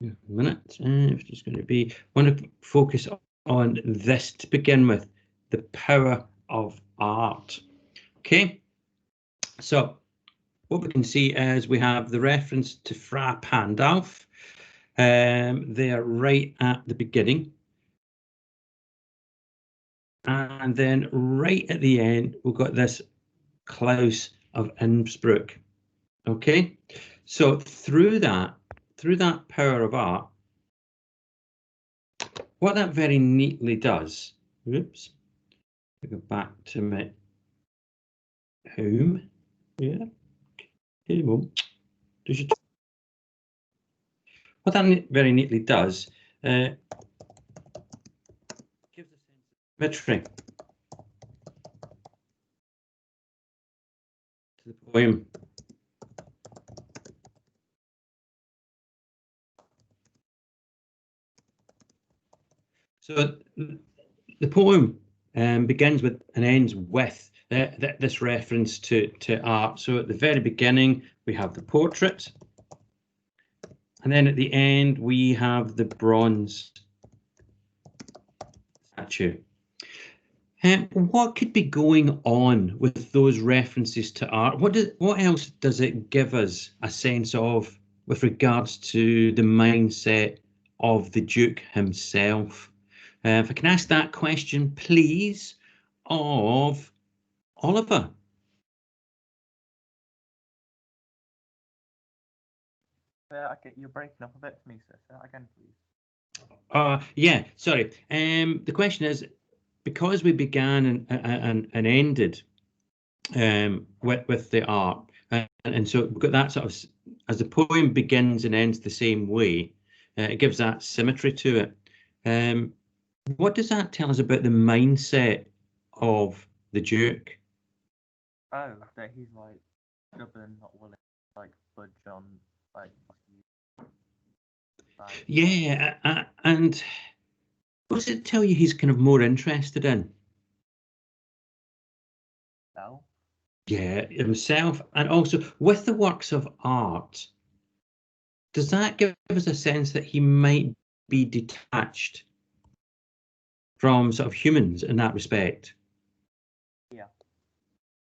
A minute. It's just going to be, want to focus on this to begin with, the power of art. Okay, so what we can see is we have the reference to Fra Pandolf. They're right at the beginning. And then right at the end, we've got this Klaus of Innsbruck. Okay, so through that power of art, what that very neatly does, oops, I go back to my home. Yeah, okay, well, what that very neatly does, gives a sense of symmetry to the poem. So the poem begins with and ends with this reference to art. So at the very beginning, we have the portrait. And then at the end, we have the bronze statue. What could be going on with those references to art? What else does it give us a sense of with regards to the mindset of the Duke himself? If I can ask that question, please, of Oliver. Okay, you're breaking up a bit for me, sir. Say that again, please. Yeah, sorry. The question is, because we began and ended with the art, and so we've got that sort of, as the poem begins and ends the same way, it gives that symmetry to it. What does that tell us about the mindset of the Duke? Oh, that he's like stubborn, not willing to like budge on like. Yeah, and what does it tell you he's kind of more interested in? No. Yeah, himself, and also with the works of art, does that give us a sense that he might be detached from sort of humans in that respect? Yeah.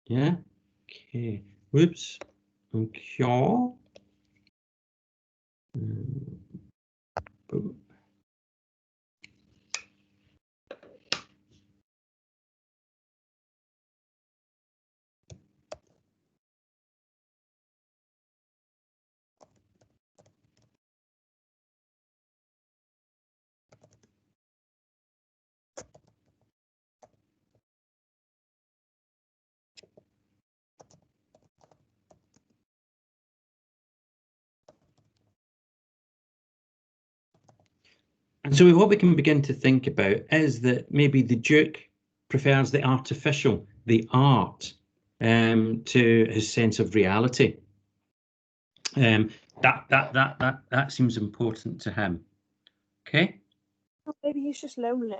Yeah. Okay. Whoops. Okay. And so what we can begin to think about is that maybe the Duke prefers the artificial, the art, to his sense of reality. That seems important to him. Okay. Maybe he's just lonely.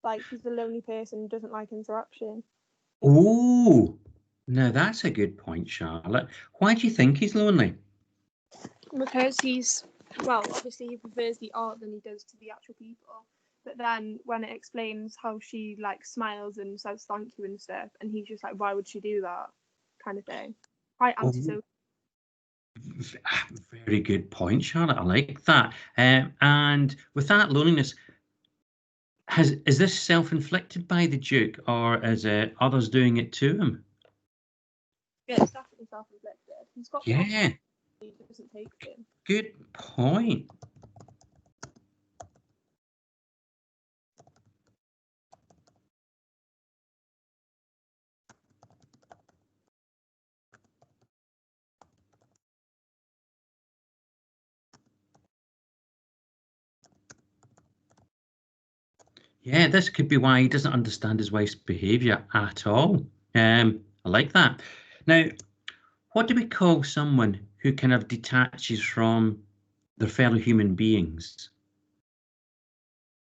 Like he's a lonely person who doesn't like interaction. Oh, now that's a good point, Charlotte. Why do you think he's lonely? Because he's, well, obviously he prefers the art than he does to the actual people. But then when it explains how she like smiles and says thank you and stuff, and he's just like, why would she do that? Kind of thing. Quite antisocial. Very good point, Charlotte. I like that. And with that loneliness, is this self-inflicted by the Duke, or is others doing it to him? Yeah, it's definitely self-inflicted. He's got Yeah. He doesn't take them. Good point. Yeah, this could be why he doesn't understand his wife's behaviour at all. I like that. Now, what do we call someone who kind of detaches from their fellow human beings?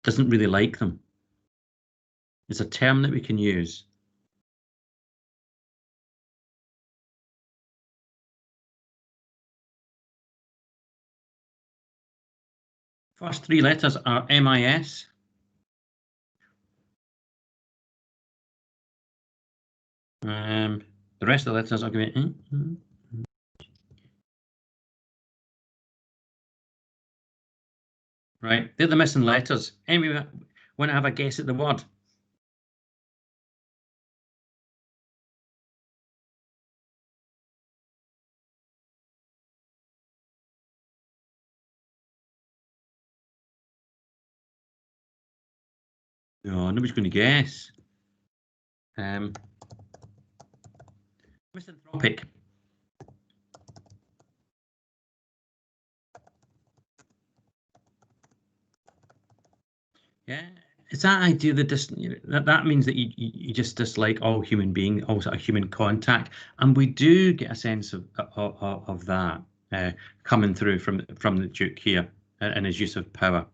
Doesn't really like them. It's a term that we can use. First three letters are MIS. The rest of the letters are going to be... Right, they're the missing letters. Anyone want to have a guess at the word? No, nobody's going to guess. Misanthropic. Yeah, it's that idea that that means that you just dislike all human beings, all sort of human contact, and we do get a sense of that coming through from the Duke here and his use of power.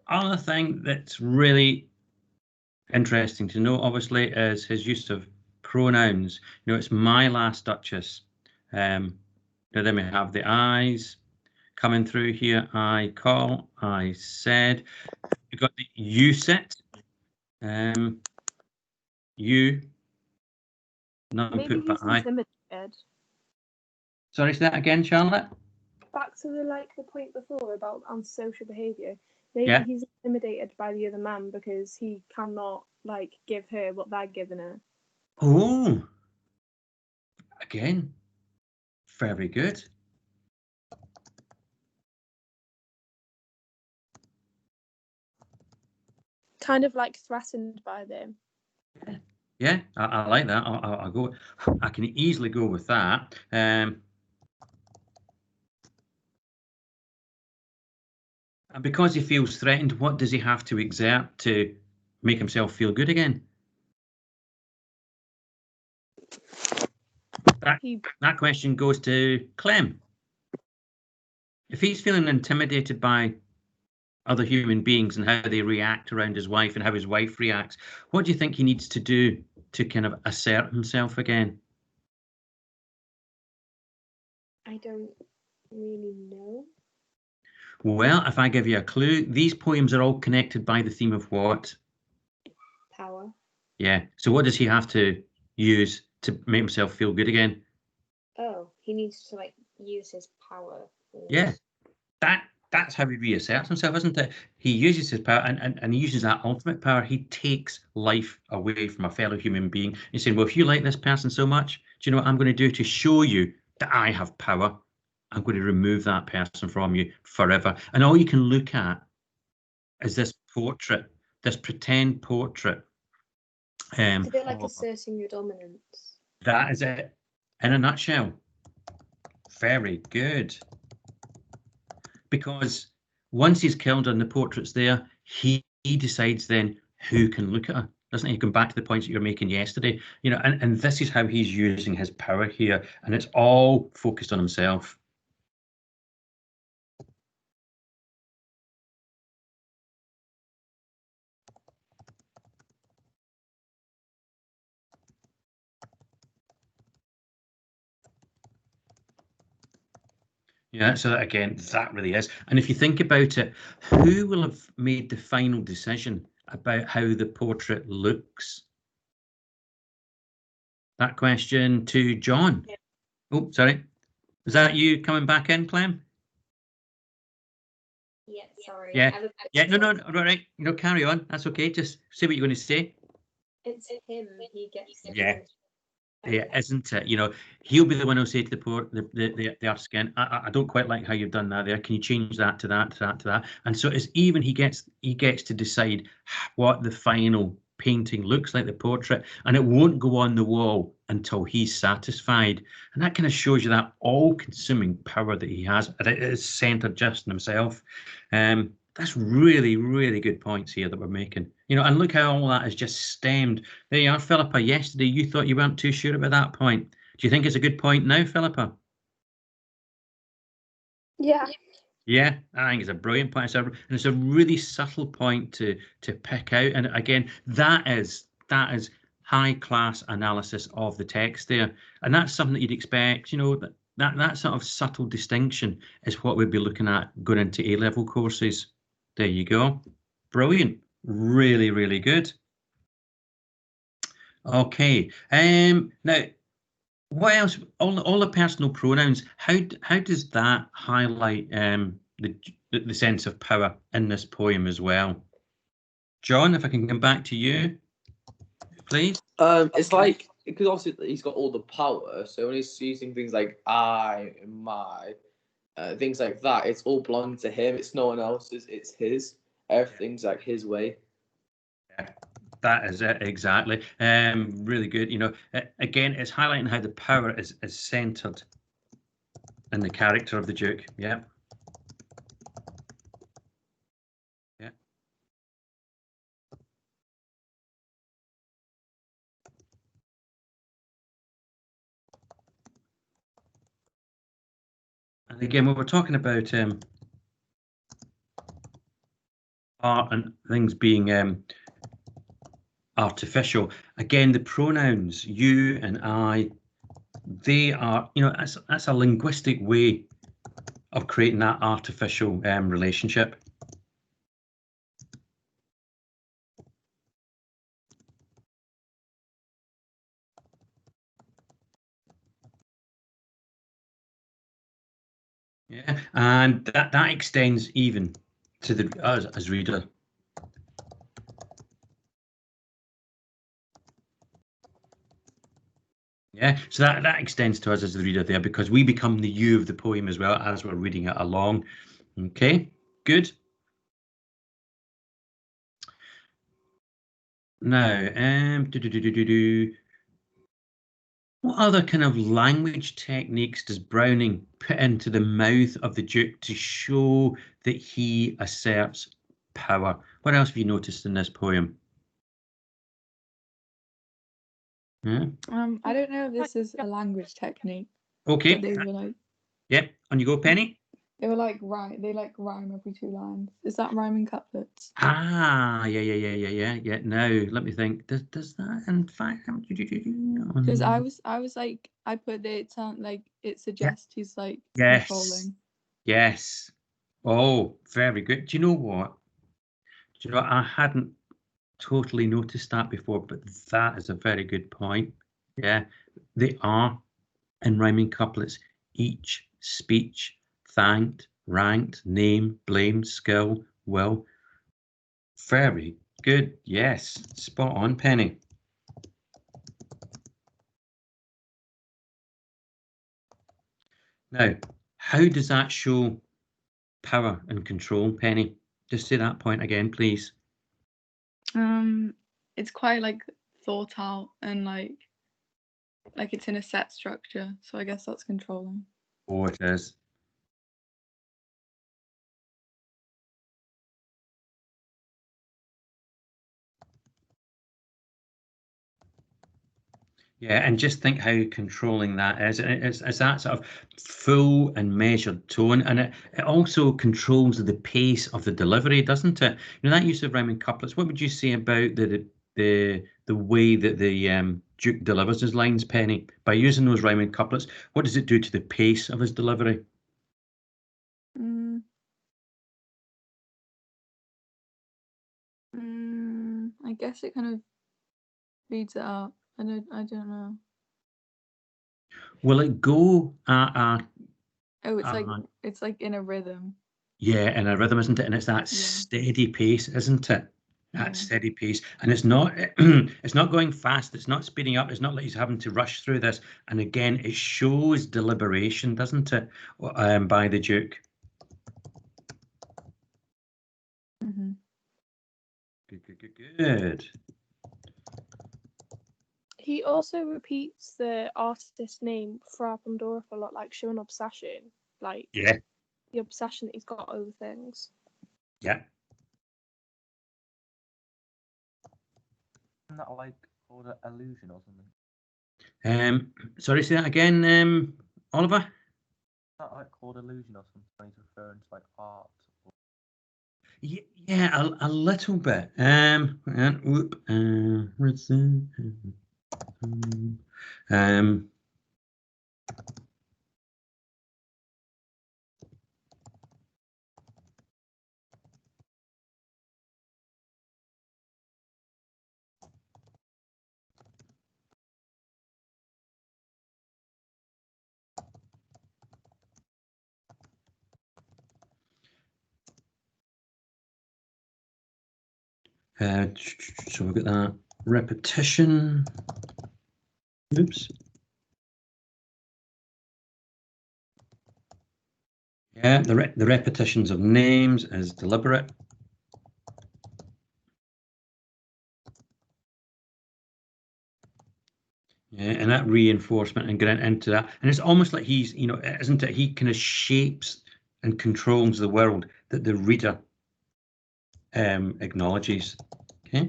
Other thing that's really interesting to know, obviously, is his use of pronouns. You know, it's my last Duchess. Now then we have the I's coming through here. I call, I said. You've got the you sit. You. None Maybe put but he's I. intimidated. Sorry, say that again, Charlotte. Back to the point before about antisocial behaviour. Maybe Yeah. he's intimidated by the other man because he cannot give her what they're giving her. Oh, again, very good. Kind of threatened by them. Yeah, I like that. I'll go. I can easily go with that. And because he feels threatened, what does he have to exert to make himself feel good again? That question goes to Clem. If he's feeling intimidated by other human beings and how they react around his wife and how his wife reacts, what do you think he needs to do to kind of assert himself again? I don't really know. Well, if I give you a clue, these poems are all connected by the theme of what? Power. Yeah. So what does he have to use to make himself feel good again? Oh, he needs to use his power. Yeah. That's how he reasserts himself, isn't it? He uses his power and he uses that ultimate power. He takes life away from a fellow human being. He's saying, well, if you like this person so much, do you know what I'm going to do to show you that I have power? I'm going to remove that person from you forever. And all you can look at is this portrait, this pretend portrait. It's a bit like asserting your dominance. That is it in a nutshell. Very good. Because once he's killed her and the portrait's there, he decides then who can look at her, doesn't he? Going back to the points that you were making yesterday, you know, and this is how he's using his power here, and it's all focused on himself. Yeah, so again, that really is. And if you think about it, who will have made the final decision about how the portrait looks? That question to John. Yeah. Oh, sorry. Is that you coming back in, Clem? Yeah, sorry. Yeah. Yeah, no, all right. You know, carry on. That's okay. Just say what you're going to say. It's him. He gets. Yeah. Yeah, isn't it? You know, he'll be the one who'll say to the artist again, I don't quite like how you've done that there. Can you change that to that, to that, to that? And so it's even he gets to decide what the final painting looks like, the portrait, and it won't go on the wall until he's satisfied. And that kind of shows you that all-consuming power that he has. It is centered just in himself. That's really, really good points here that we're making. You know, and look how all that is just stemmed. There you are, Philippa. Yesterday you thought you weren't too sure about that point. Do you think it's a good point now, Philippa? Yeah. Yeah, I think it's a brilliant point. And it's a really subtle point to pick out. And again, that is high class analysis of the text there. And that's something that you'd expect, you know, that that sort of subtle distinction is what we'd be looking at going into A-level courses. There you go. Brilliant. Really, really good. Okay. Now, what else? All the personal pronouns. How does that highlight the sense of power in this poem as well? John, if I can come back to you, please. It's like, because obviously he's got all the power, so when he's using things like I and my, things like that, it's all belonging to him. It's no one else's. It's his. Everything's like his way. Yeah, that is it exactly. Really good. You know, again, it's highlighting how the power is centered in the character of the Duke. Yeah. Yeah. And again, when we're talking about art and things being artificial, again, the pronouns you and I, they are, you know, that's a linguistic way of creating that artificial relationship. Yeah, and that extends even to the us as reader. Yeah, so that extends to us as the reader there, because we become the you of the poem as well as we're reading it along. Okay, good. Now, what other kind of language techniques does Browning put into the mouth of the Duke to show that he asserts power? What else have you noticed in this poem? Yeah. I don't know if this is a language technique. Okay. But they were like, yep. On you go, Penny. They were like they rhyme every 2 lines. Is that rhyming couplets? Ah, yeah. Now let me think. Does that in fact? Because I was like, I put it sound like it suggests he's like controlling. Yes. Oh, very good. Do you know what? I hadn't totally noticed that before, but that is a very good point. Yeah, they are in rhyming couplets. Each, speech, thanked, ranked, name, blame, skill, will. Very good. Yes, spot on, Penny. Now, how does that show power and control, Penny? Just say that point again, please. It's quite like thought out and like it's in a set structure. So I guess that's controlling. Oh, it is. Yeah, and just think how controlling that is. It's that sort of full and measured tone, and it also controls the pace of the delivery, doesn't it? You know, that use of rhyming couplets. What would you say about the way that the Duke delivers his lines, Penny? By using those rhyming couplets, what does it do to the pace of his delivery? I guess it kind of speeds it up. I don't know. Will it go at Oh, it's like in a rhythm. Yeah, in a rhythm, isn't it? And it's that steady pace, isn't it? That steady pace, and it's not it's not going fast. It's not speeding up. It's not like he's having to rush through this. And again, it shows deliberation, doesn't it? By the Duke. Good. He also repeats the artist's name Fra Pandora a lot, like showing obsession, like the obsession that he's got over things. Yeah. Isn't that like called an illusion or something? Sorry, say that again, Oliver. Is that like called illusion or something? When he's referring to like art. Yeah, a little bit. So we've got that repetition. Oops. Yeah, the repetitions of names is deliberate. Yeah, and that reinforcement and getting into that, and it's almost like he's, you know, isn't it? He kind of shapes and controls the world that the reader acknowledges. Okay.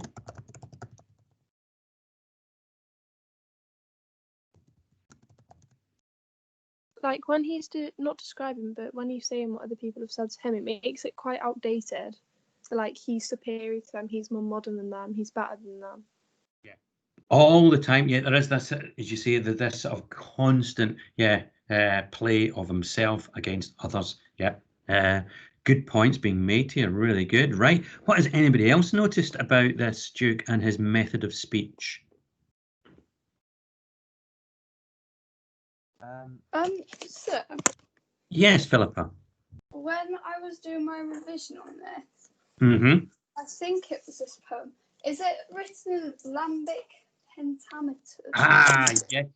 Like when he's not describing, but when he's saying what other people have said to him, it makes it quite outdated. So like he's superior to them, he's more modern than them, he's better than them. Yeah, all the time. Yeah, there is this, as you say, this sort of constant, play of himself against others. Yeah. Good points being made here. Really good. Right. What has anybody else noticed about this Duke and his method of speech? So Yes, Philippa. when I was doing my revision on this, Mm-hmm. I think it was this poem. Is it written in lambic pentameter? Ah,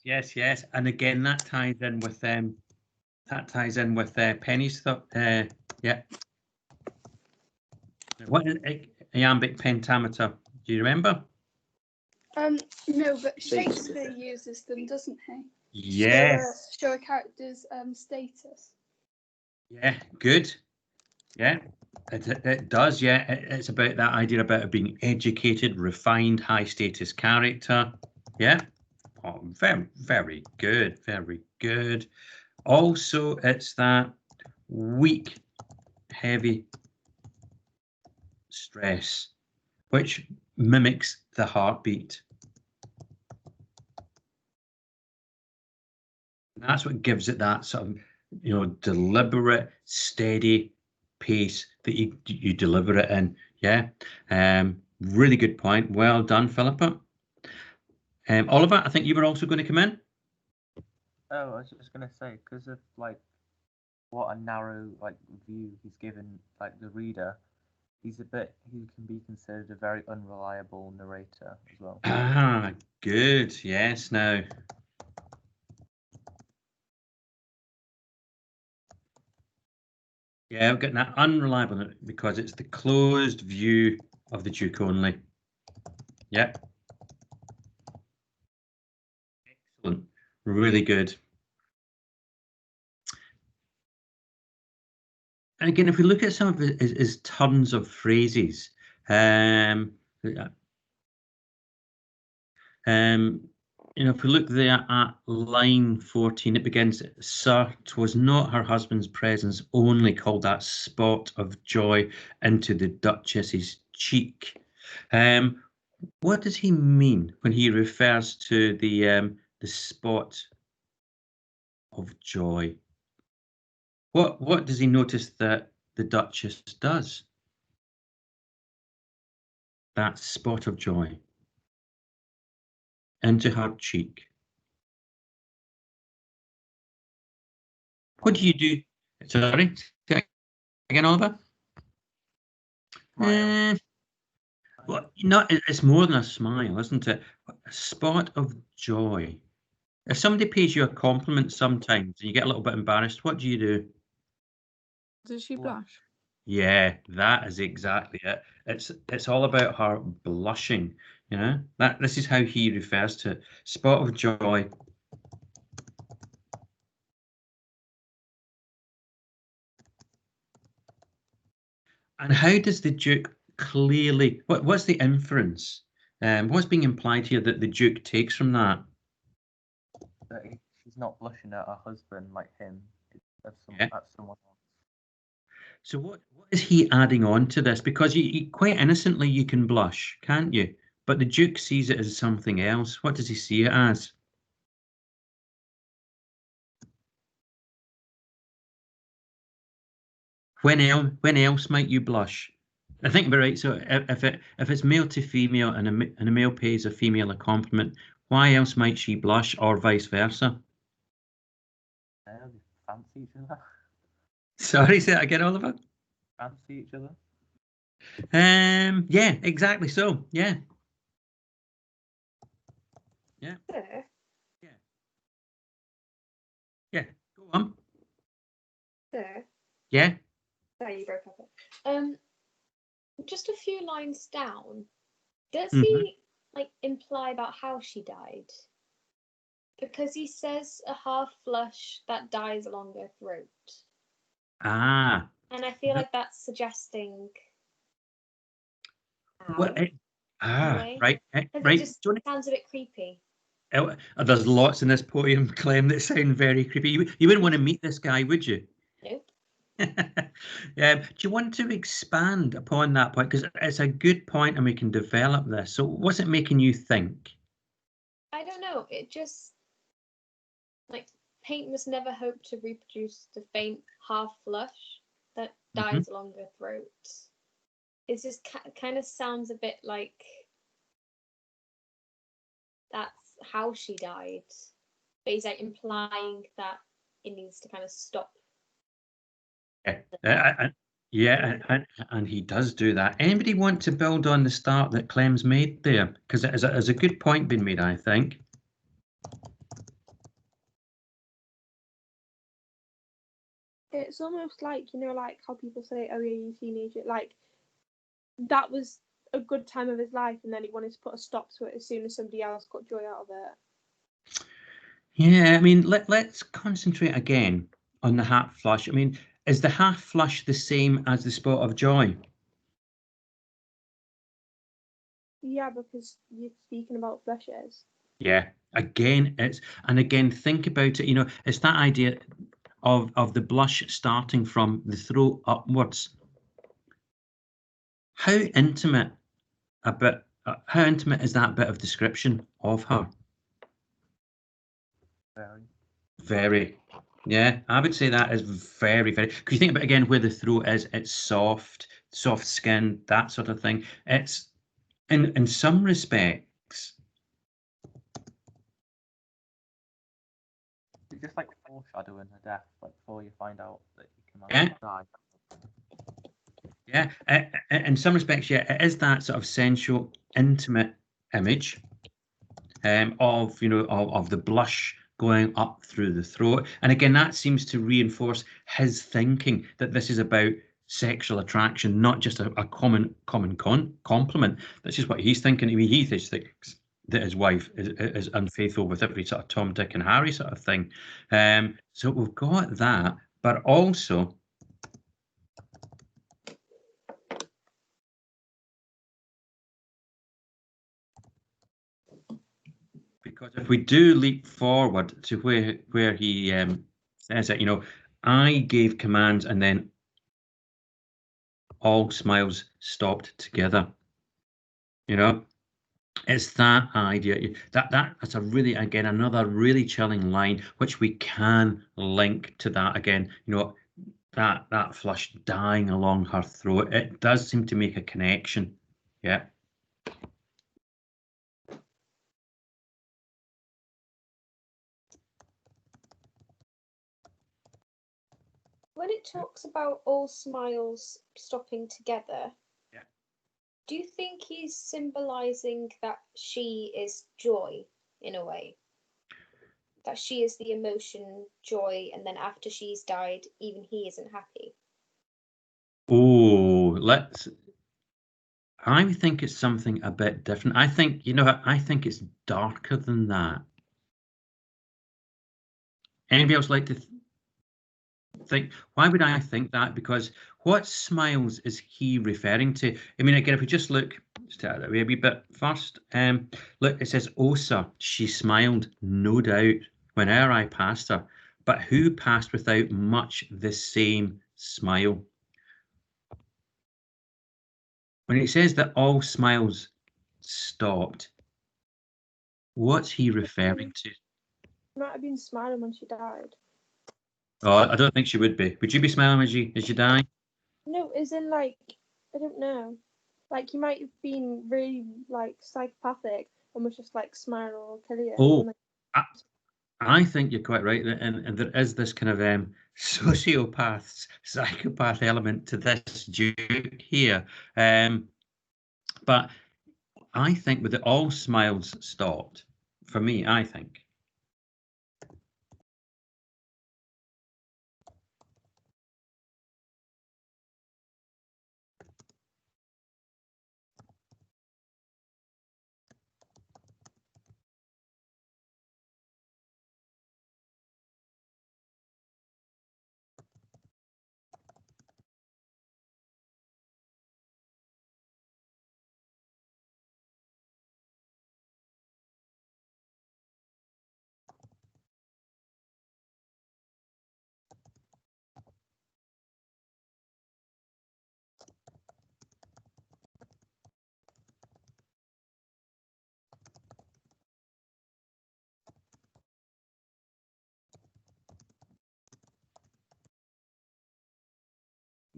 yes. And again, that ties in with Penny's thought. Yeah. What is iambic pentameter? Do you remember? No, but Shakespeare uses them, doesn't he? Yes. Show a character's status. Yeah, good. Yeah, it does. Yeah, it's about that idea about it being educated, refined, high status character. Yeah. Oh, very good. Very good. Also, it's that weak, heavy stress, which mimics the heartbeat. And that's what gives it that sort of, you know, deliberate, steady pace that you deliver it in. Yeah. Really good point. Well done, Philippa. Oliver, I think you were also going to come in. Oh, I was just gonna say, because of like what a narrow like view he's given like the reader, he can be considered a very unreliable narrator as well. Ah, good. Yes. Now. Yeah, we're getting that unreliable because it's the closed view of the Duke only. Yeah. Excellent. Really good. And again, if we look at some of his turns of phrases, you know, if we look there at line 14, it begins, "Sir, 'twas not her husband's presence only called that spot of joy into the Duchess's cheek." What does he mean when he refers to the spot of joy? What does he notice that the Duchess does? That spot of joy into her cheek. What do you do? Sorry, say again, Oliver. Smile. Well, you know, it's more than a smile, isn't it? A spot of joy. If somebody pays you a compliment sometimes and you get a little bit embarrassed, what do you do? Does she blush? Yeah, that is exactly it. It's all about her blushing, you know. This is how he refers to it. Spot of joy. And how does the Duke clearly what's the inference? What's being implied here that the Duke takes from that? That she's not blushing at her husband like him, at Yeah. someone else. So what is he adding on to this? Because you quite innocently you can blush, can't you? But the Duke sees it as something else. What does he see it as? When else might you blush? I think about right. So if it's male to female and a male pays a female a compliment, why else might she blush, or vice versa? They fancy each other. Sorry, say that again, Oliver. Fancy each other. Yeah, exactly so. Yeah. Sir, Yeah. Go on. sir. Yeah. Sorry, you broke up. Just a few lines down. Does Mhm. he like imply about how she died? Because he says a half flush that dies along her throat. Ah. And I feel like that's suggesting Well, how, in a way. right. Because Right. it just Johnny, sounds a bit creepy. there's lots in this poem, Clem, that sound very creepy. You wouldn't want to meet this guy, would you? Nope. Do you want to expand upon that point? Because it's a good point and we can develop this. So what's it making you think? I don't know. It just like paint must never hope to reproduce the faint half flush that dies along her throat. It just kind of sounds a bit like that's how she died. But he's like implying that it needs to kind of stop. Yeah, and he does do that. Anybody want to build on the start that Clem's made there? Because it is a good point being made, I think. It's almost like, you know, like how people say, oh yeah, you're a teenager. Like, that was a good time of his life, and then he wanted to put a stop to it as soon as somebody else got joy out of it. Yeah, I mean, let's concentrate again on the half flush. I mean, is the half flush the same as the spot of joy? Yeah, because you're speaking about flushes. Yeah, again, think about it. You know, it's that idea of the blush starting from the throat upwards. How intimate how intimate is that bit of description of her? Very. Very. Yeah, I would say that is very, very. Because you think about again where the throat is, it's soft skin, that sort of thing. It's in some respects. It's just like foreshadowing her death, like before you find out that you can Yeah. die. Yeah, in some respects, yeah, it is that sort of sensual, intimate image of of the blush going up through the throat, and again, that seems to reinforce his thinking that this is about sexual attraction, not just a common compliment. That's just what he's thinking. I mean, he just thinks that his wife is unfaithful with every sort of Tom, Dick, and Harry sort of thing. So we've got that, but also. Because if we do leap forward to where he says it, I gave commands and then all smiles stopped together. It's that idea that's a really, again, another really chilling line, which we can link to that again. That flush dying along her throat. It does seem to make a connection. Yeah. When it talks about all smiles stopping together, Yeah. do you think he's symbolizing that she is joy in a way? That she is the emotion, joy, and then after she's died, even he isn't happy? Oh, I think it's something a bit different. I think, I think it's darker than that. Anybody else like to think? Why would I think that? Because what smiles is he referring to? I mean, again, if we just look, start that way a wee bit first. Look, it says, "Oh, sir, she smiled, no doubt, whene'er I passed her. But who passed without much the same smile?" When it says that all smiles stopped, what's he referring to? She might have been smiling when she died. Oh, I don't think she would be. Would you be smiling as you die? No, as in like, I don't know. Like, you might have been really like psychopathic and was just like smile or kill you. Oh, And, like, I, I think you're quite right, and there is this kind of sociopath, psychopath element to this Duke here. But I think with all smiles stopped, for me, I think.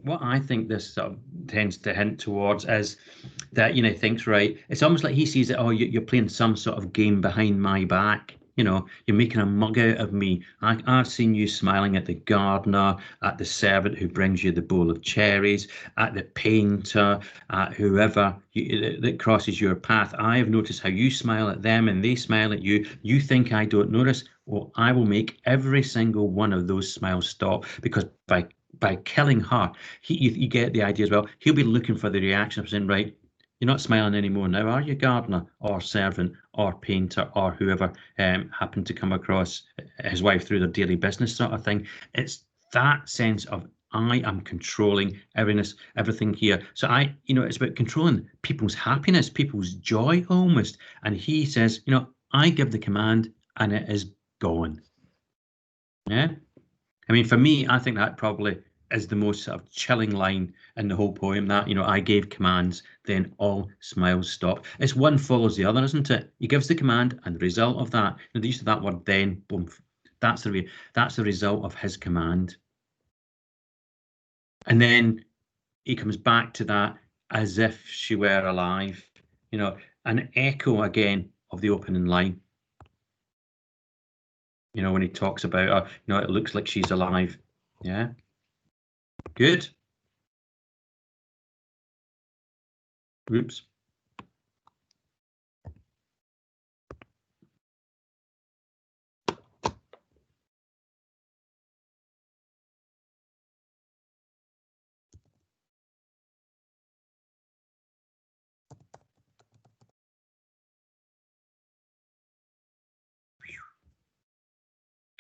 What I think this sort of tends to hint towards is that, you know, thinks, right, it's almost like he sees it, oh, you're playing some sort of game behind my back. You know, you're making a mug out of me. I've seen you smiling at the gardener, at the servant who brings you the bowl of cherries, at the painter, at whoever that crosses your path. I have noticed how you smile at them and they smile at you. You think I don't notice? Well, I will make every single one of those smiles stop, because by killing her, you get the idea as well. He'll be looking for the reaction of saying, right, you're not smiling anymore now, are you, gardener or servant or painter or whoever happened to come across his wife through their daily business sort of thing. It's that sense of I am controlling everything here. So it's about controlling people's happiness, people's joy almost. And he says, I give the command and it is gone. Yeah. I mean, for me, I think that probably is the most sort of chilling line in the whole poem. That, I gave commands, then all smiles stop. It's one follows the other, isn't it? He gives the command, and the result of that, the use of that word then, boom, that's the result of his command. And then he comes back to that as if she were alive, an echo again of the opening line. When he talks about her, it looks like she's alive. Yeah. Good. Oops.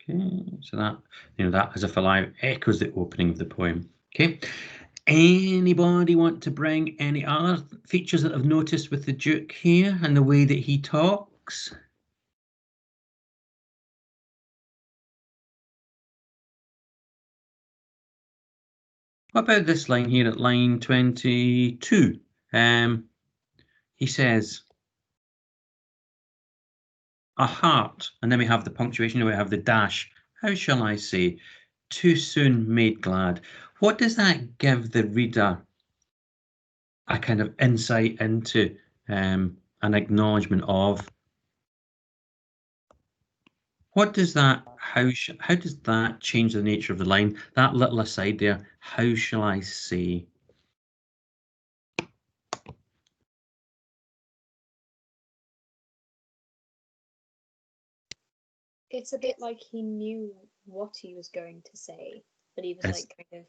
Okay, so that, that as if alive echoes the opening of the poem. Okay. Anybody want to bring any other features that I've noticed with the Duke here and the way that he talks? What about this line here at line 22? He says, a heart, and then we have the punctuation, we have the dash. How shall I say? Too soon made glad. What does that give the reader a kind of insight into, an acknowledgement of? What does that, how does that change the nature of the line? That little aside there, how shall I say? It's a bit like he knew what he was going to say, but he was like kind of.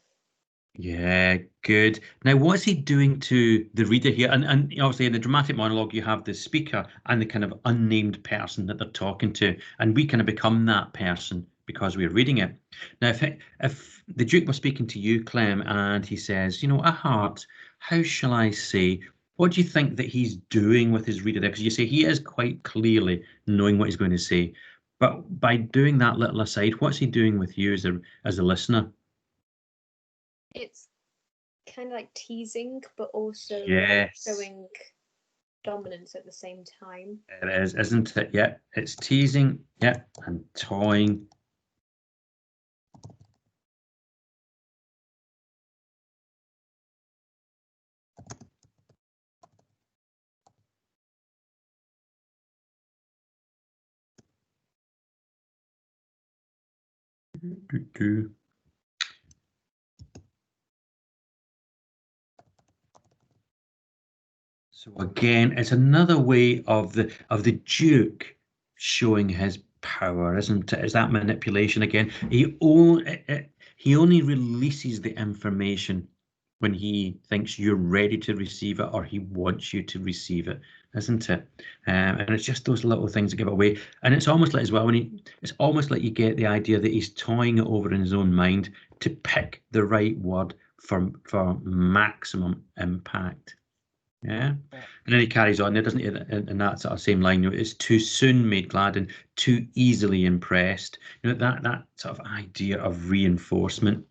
Yeah, good. Now, what's he doing to the reader here? And obviously in the dramatic monologue, you have the speaker and the kind of unnamed person that they're talking to, and we kind of become that person because we're reading it. Now, if the Duke was speaking to you, Clem, and he says, a heart, how shall I say? What do you think that he's doing with his reader there? Because you say he is quite clearly knowing what he's going to say, but by doing that little aside, what's he doing with you as a listener? It's kind of like teasing, but also Yes. showing dominance at the same time. It is, isn't it? Yeah, it's teasing, yeah, and toying. So again, it's another way of the Duke showing his power, isn't it? Is that manipulation again? He only releases the information when he thinks you're ready to receive it or he wants you to receive it, isn't it? And it's just those little things that give it away. And it's almost like as well it's almost like you get the idea that he's toying it over in his own mind to pick the right word for maximum impact. Yeah. And then he carries on there, doesn't he, in that sort of same line, it's too soon made glad and too easily impressed. That sort of idea of reinforcement.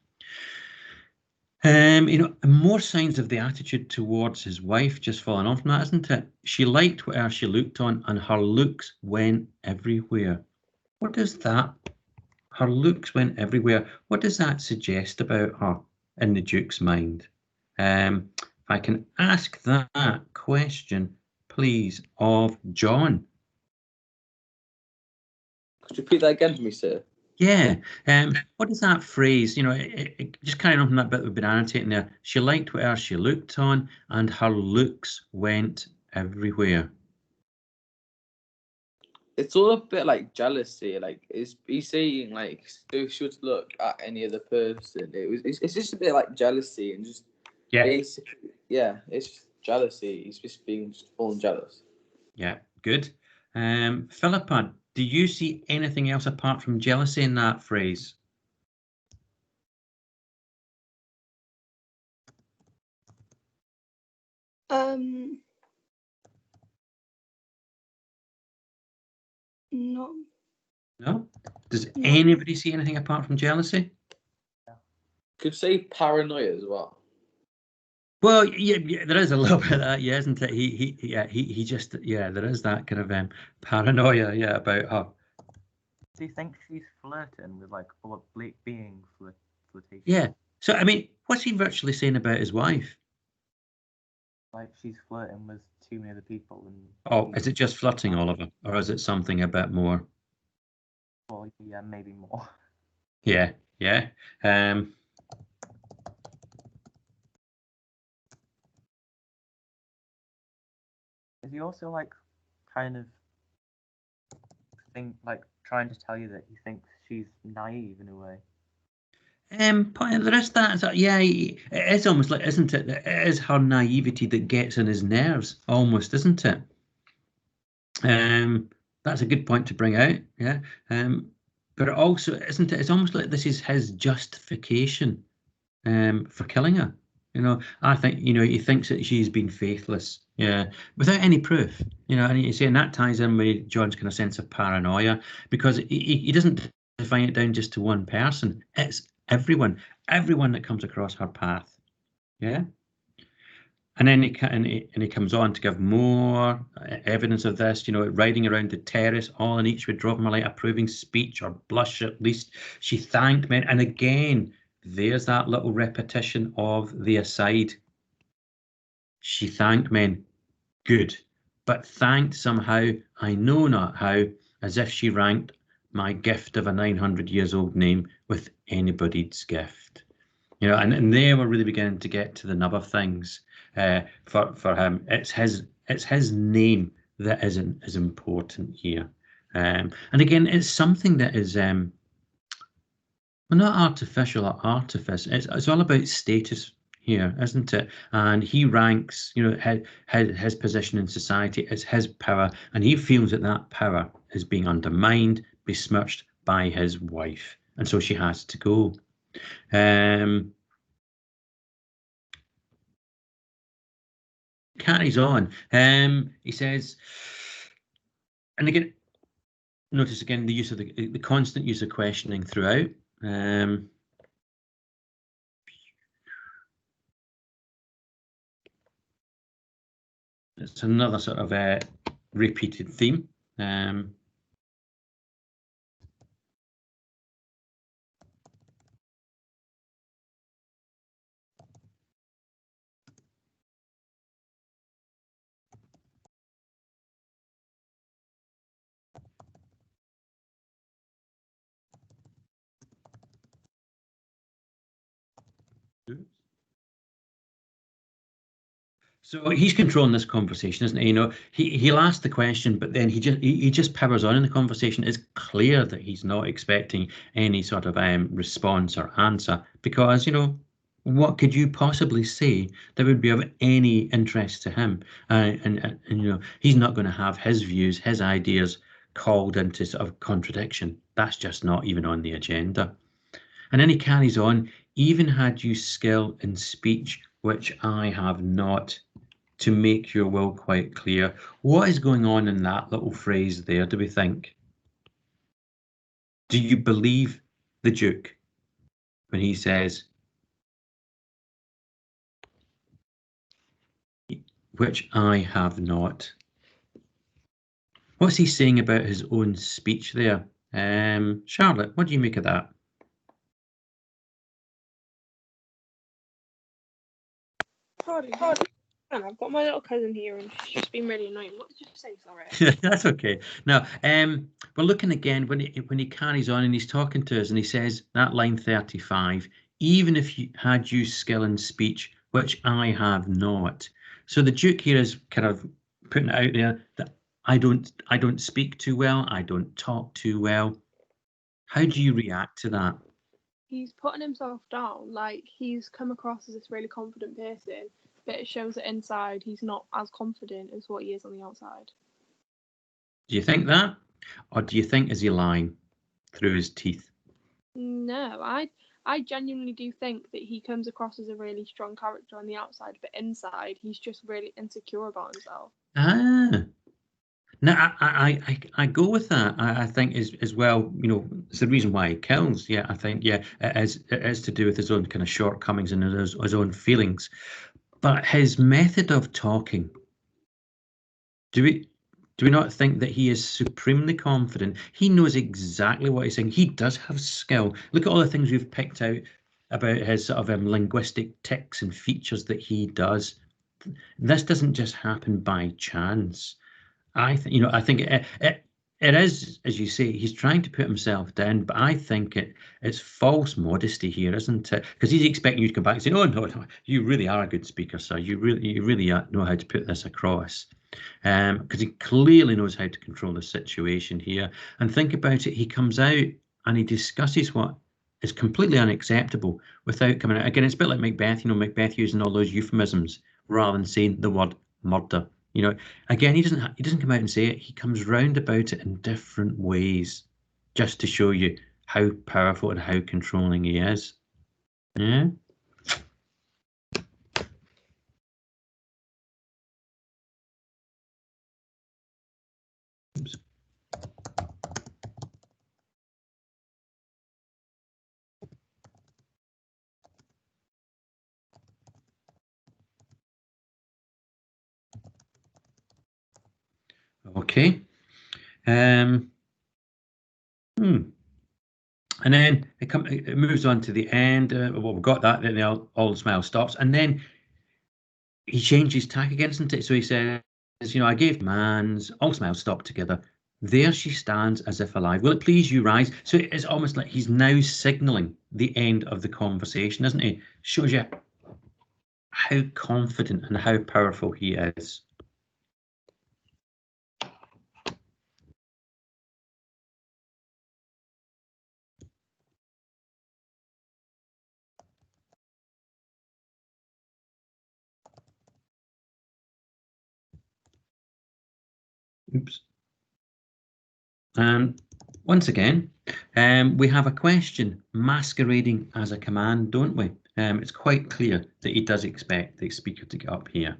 More signs of the attitude towards his wife just following on from that, isn't it? She liked whatever she looked on, and her looks went everywhere. What does that? Her looks went everywhere. What does that suggest about her in the Duke's mind? If I can ask that question, please, of John. Could you repeat that again for me, sir? Yeah. What is that phrase? Just carrying on from that bit we've been annotating there. She liked whatever she looked on, and her looks went everywhere. It's all a bit like jealousy. Like he's saying like you should look at any other person. It's just a bit like jealousy and just basically it's just jealousy. He's just being full and jealous. Yeah, good. Philippa, do you see anything else apart from jealousy in that phrase? No. No? Does No. anybody see anything apart from jealousy? Could say paranoia as well. Well, yeah, there is a little bit of that, yeah, isn't it? He just, there is that kind of paranoia, about her. Do you think she's flirting with like other being flirtatious? Yeah. So, I mean, what's he virtually saying about his wife? Like she's flirting with too many other people. Oh, is it just flirting, Oliver, or is it something a bit more? Well, yeah, maybe more. Yeah. Is he also like kind of trying to tell you that he thinks she's naive in a way? There is that. It is almost like, isn't it? It is her naivety that gets on his nerves, almost, isn't it? That's a good point to bring out. Yeah. But it also, isn't it? It's almost like this is his justification for killing her. I think, he thinks that she's been faithless, without any proof, and he's saying that ties in with John's kind of sense of paranoia, because he doesn't define it down just to one person. It's everyone that comes across her path. Yeah. And then he comes on to give more evidence of this, riding around the terrace, all in each would drop him a light approving speech or blush at least. She thanked men. And again, there's that little repetition of the aside. She thanked men. Good. But thanked somehow, I know not how, as if she ranked my gift of a 900 years old name with anybody's gift. And there we're really beginning to get to the nub of things. For him, it's his name that is important here, and again, it's something that is well, not artificial or artifice. It's all about status here, isn't it? And he ranks, his position in society as his power, and he feels that power is being undermined, besmirched by his wife, and so she has to go. Carries on. He says, and again, notice again the use of the constant use of questioning throughout. It's another sort of repeated theme. So he's controlling this conversation, isn't he? You know, he'll ask the question, but then he just powers on in the conversation. It's clear that he's not expecting any sort of response or answer, because, you know, what could you possibly say that would be of any interest to him? And you know, he's not going to have his views, his ideas called into sort of contradiction. That's just not even on the agenda. And then he carries on, even had you skill in speech, which I have not, to make your will quite clear. What is going on in that little phrase there, do we think? Do you believe the Duke when he says, which I have not? What's he saying about his own speech there? Charlotte, what do you make of that? Pardon. I've got my little cousin here and she's just been really annoying. What did you say? Sorry. That's okay. Now, we're looking again when he carries on and he's talking to us and he says that line 35, even if you had you skill in speech, which I have not. So the Duke here is kind of putting it out there that I don't speak too well, I don't talk too well. How do you react to that? He's putting himself down. Like, he's come across as this really confident person, but it shows that inside he's not as confident as what he is on the outside. Do you think that? Or do you think is he lying through his teeth? No, I genuinely do think that he comes across as a really strong character on the outside, but inside he's just really insecure about himself. Ah. No, I go with that. I think as well, you know, it's the reason why he kills. Yeah, I think, yeah, it is to do with his own kind of shortcomings and his own feelings. But his method of talking, do we not think that he is supremely confident? He knows exactly what he's saying. He does have skill. Look at all the things we've picked out about his sort of linguistic tics and features that he does. This doesn't just happen by chance. I think it is, as you say, he's trying to put himself down, but I think it's false modesty here, isn't it? Because he's expecting you to come back and say, "Oh no, you really are a good speaker, sir. You really know how to put this across." Because he clearly knows how to control the situation here. And think about it, he comes out and he discusses what is completely unacceptable without coming out. Again, it's a bit like Macbeth, you know, Macbeth using all those euphemisms rather than saying the word murder. You know, again, he doesn't come out and say it. He comes round about it in different ways, just to show you how powerful and how controlling he is. Yeah. Oops. Okay. And then it moves on to the end. Well, we've got that. Then all the smile stops, and then he changes tack again, isn't it? So he says, "You know, I gave commands. All smiles stop together. There she stands as if alive. Will it please you rise?" So it's almost like he's now signalling the end of the conversation, isn't he? Shows you how confident and how powerful he is. Oops. Once again, we have a question masquerading as a command, don't we? It's quite clear that he does expect the speaker to get up here.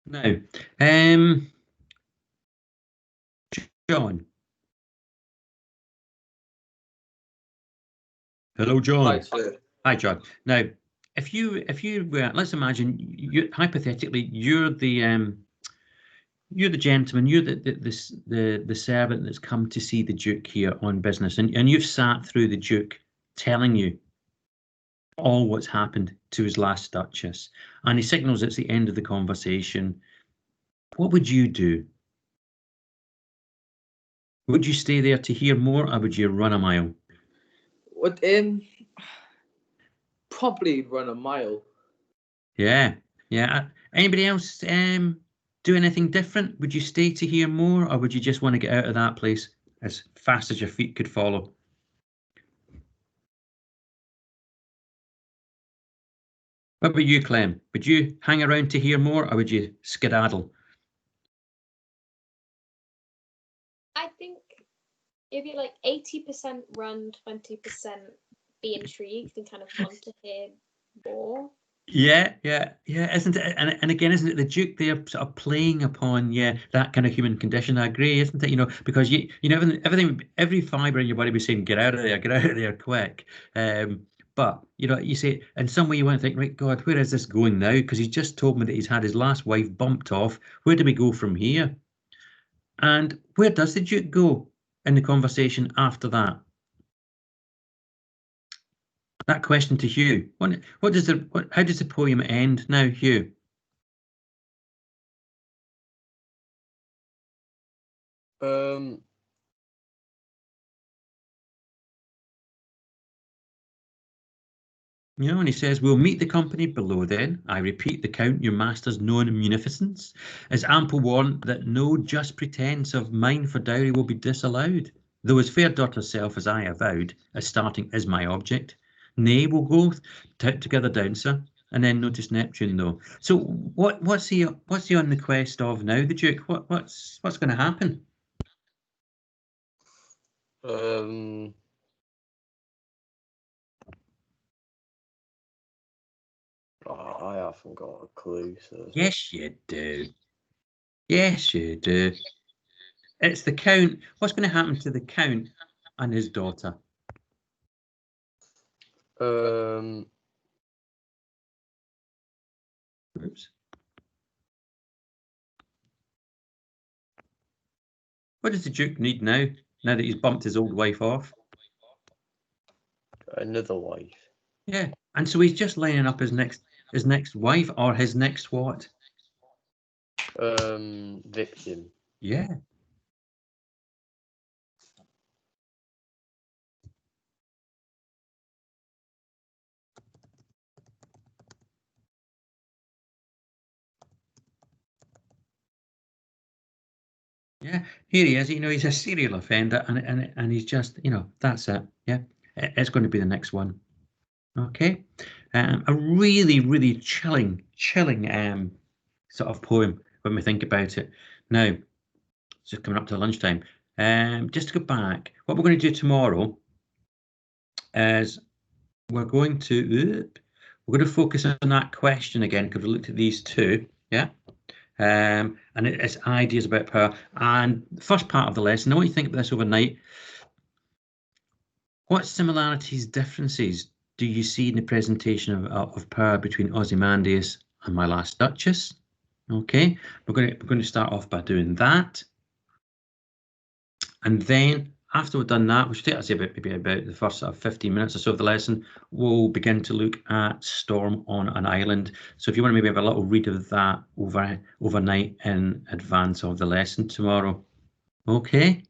Now, John. Hello, John. Hi, John. Now, if you were, let's imagine you hypothetically you're the gentleman, you're the servant that's come to see the Duke here on business, and you've sat through the Duke telling you all what's happened to his last Duchess, and he signals it's the end of the conversation. What would you do? Would you stay there to hear more, or would you run a mile? Would probably run a mile. Yeah, yeah. Anybody else do anything different? Would you stay to hear more, or would you just want to get out of that place as fast as your feet could follow? What about you, Clem? Would you hang around to hear more, or would you skedaddle? I think it'd be like 80% run, 20% be intrigued and kind of want to hear more. Yeah, isn't it? And again, isn't it the Duke there sort of playing upon that kind of human condition? I agree, isn't it? Because everything, every fibre in your body was saying, get out of there quick. But you say in some way you want to think, right, God, where is this going now? Because he's just told me that he's had his last wife bumped off. Where do we go from here? And where does the Duke go in the conversation after that? That question to Hugh. How does the poem end now, Hugh? And he says, we'll meet the company below then. I repeat, the count, your master's known munificence, is ample warrant that no just pretence of mine for dowry will be disallowed, though his fair daughter's self, as I avowed, as starting is my object. Nay, we'll go together down, sir, and then notice Neptune, though. So what's he on the quest of now, the Duke? What's going to happen? I haven't got a clue. So. Yes, you do. Yes, you do. It's the Count. What's going to happen to the Count and his daughter? Oops. What does the Duke need now that he's bumped his old wife off? Another wife. Yeah, and so he's just lining up his next wife, or his next what? Victim. Yeah. Yeah, here he is. He's a serial offender, and he's just, that's it. Yeah, it's going to be the next one. Okay, a really, really chilling sort of poem when we think about it. Now, it's just coming up to lunchtime. Just to go back, what we're going to do tomorrow is we're going to focus on that question again, because we looked at these two. Yeah. And it's ideas about power. And the first part of the lesson, I want you to think about this overnight. What similarities, differences do you see in the presentation of power between Ozymandias and my Last Duchess? Okay, we're going to start off by doing that, and then after we've done that, which will take us maybe about the first 15 minutes or so of the lesson, we'll begin to look at Storm on an Island. So if you want to maybe have a little read of that overnight in advance of the lesson tomorrow. Okay.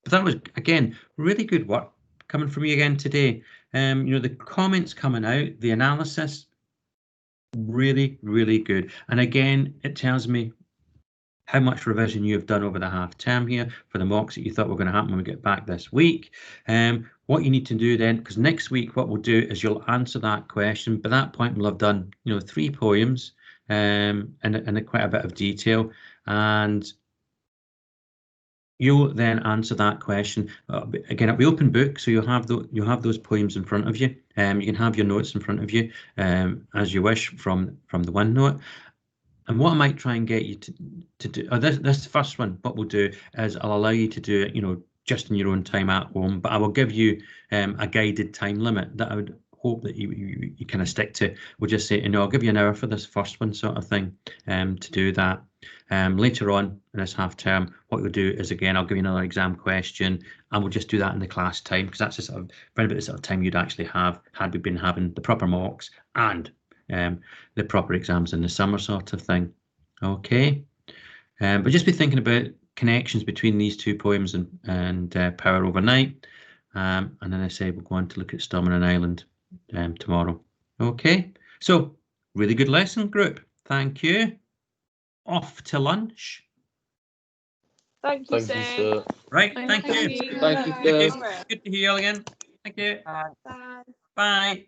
But that was, again, really good work coming from you again today. The comments coming out, the analysis, really, really good. And again, it tells me how much revision you have done over the half term here for the mocks that you thought were going to happen when we get back this week. What you need to do then, because next week what we'll do is you'll answer that question. By that point, we'll have done 3 poems in quite a bit of detail, and you'll then answer that question. Again, it'll be open book, so you'll have those poems in front of you. You can have your notes in front of you as you wish from the OneNote. And what I might try and get you to do, this first one, what we'll do is I'll allow you to do it, just in your own time at home, but I will give you a guided time limit that I would hope that you kind of stick to. We'll just say, I'll give you an hour for this first one, sort of thing, to do that. Later on in this half term, what we'll do is, again, I'll give you another exam question, and we'll just do that in the class time, because that's the sort of very bit of sort of time you'd actually have had we been having the proper mocks and the proper exams in the summer, sort of thing. Okay, but just be thinking about connections between these two poems and Power Overnight. And then I say we'll go on to look at Storm on an Island tomorrow. Okay, so really good lesson, group. Thank you. Off to lunch. Thank you, Thank you, sir. sir. Right, Thank thank you. you. Thank you, Thank you. sir. Good to hear you all again. Thank you. Bye. Bye. Bye.